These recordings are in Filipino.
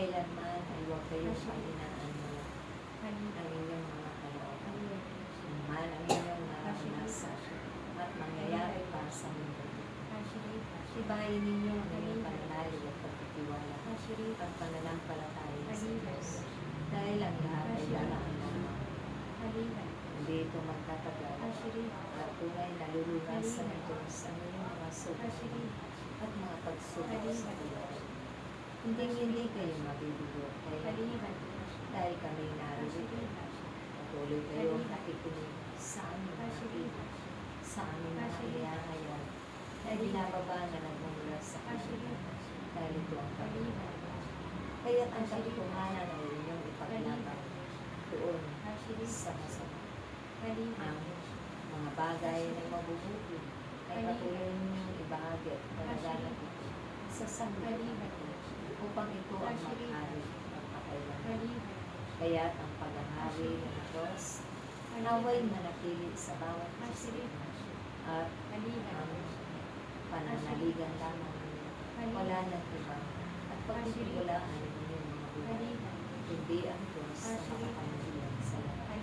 kailanman ay huwag kayong pahinaan mo ang inyong mga kalooban. Man ang inyong naranasan at mangyayari para sa mundo. Ibahin ninyo ang inyong pananalig at pagtitiwala at pananampalataya sa Diyos. Dahil ang lahat ay daraan lamang. Hindi ito magtatagal at tunay na lulunasan ng Diyos ang inyong mga sugat at mga pagsubok sa buhay. Hindi kayo mabibigo dahil kami narito. Patuloy kayong nakikinig sa aming nakikita, sa aming nakihahayag, na binababa na nagmumula sa kanila dahil ito ang Panginoon. Kaya't ang katotohanan ay inyong ipaglaban doon sa masama. Ang mga bagay na mabubuti ay patuloy ninyong ibahagi at panaganap ito sa sanglibutan upang ito ang maghari at pakailangan. Kaya't ang paghahari ng Diyos naway manatili sa bawat isa at ang pananaligan lamang wala ng iba at pagtitiwalaan ng inyong mga buhay. Hindi ang Diyos na makapanagilan sa lahat.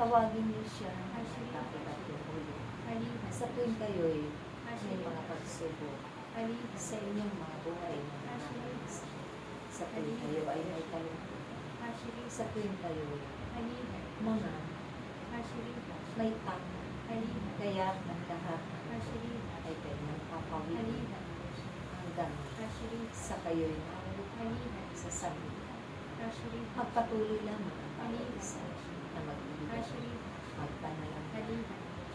Tawagin niyo siya ng kapit at tumulo sa tuwing kayo'y may mga pagsubok sa inyong mga buhay na nakakalimutan. Sa tuwing kayo ay may kalungkot. Sa tuwing kayo mga may tama. Kaya ang lahat ay kanyang papawin hanggang sa kayo'y nabubuhay sa sanlibutan. Magpatuloy lamang ang bawat isa na magbibigay, magpanalangin.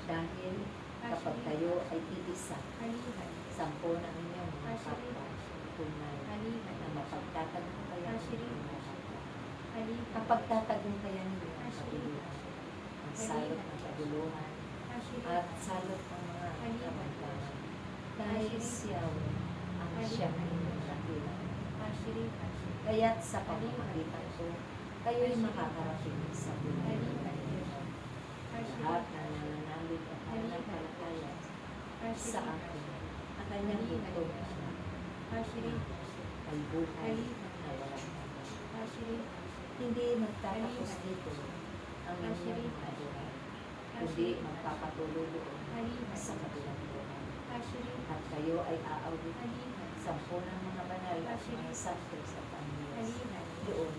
Dahil kapag kayo ay iisa, 10 ng inyong mga kapwa tunay na mapagtatagumpayan ang lahat. Kapag tatagumpayan ninyo ang kabuluhan, ang salot ng kabuluhan, at salot ng mga kamantahan, dahil siya ang siyang inyong dakilan. Kaya't sa pamamagitan ko, kayo'y makakarating sa buhay ng Panginoon. Lahat na nananalig at nananampalataya sa akin, ang kanyang bugtong ay buhay na walang hanggan. Hindi magtatapos dito ang inyong mga buhay, kundi magpapatuloy doon sa kabilang buhay. At kayo ay aawit 10 ng mga banal at mga santo sa Panginoon doon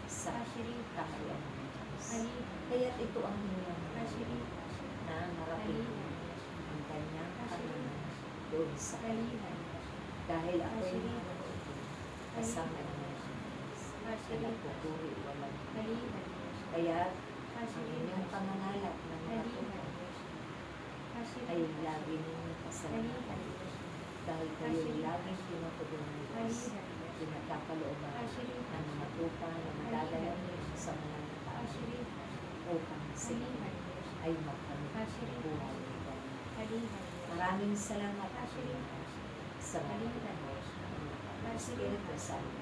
sa kaharian ng Diyos. Kaya't ito ang inyong na marating ang kanyang kahanan doon sa kaharian. Dahil ako'y naroon kasama ng mga Diyos na nagpupuri walang hanggan. Kaya't ang inyong pangangalap ng mga tuhan ay lagi ninyong pasalamatan dahil kayo'y laging tinutugon ng Diyos, pinagkakalooban ng mga tupa na madadala niyo sa mga nataas upang sila ay magkamit ng buhay ng ganyan. Maraming salamat sa mga Espiritu Santo.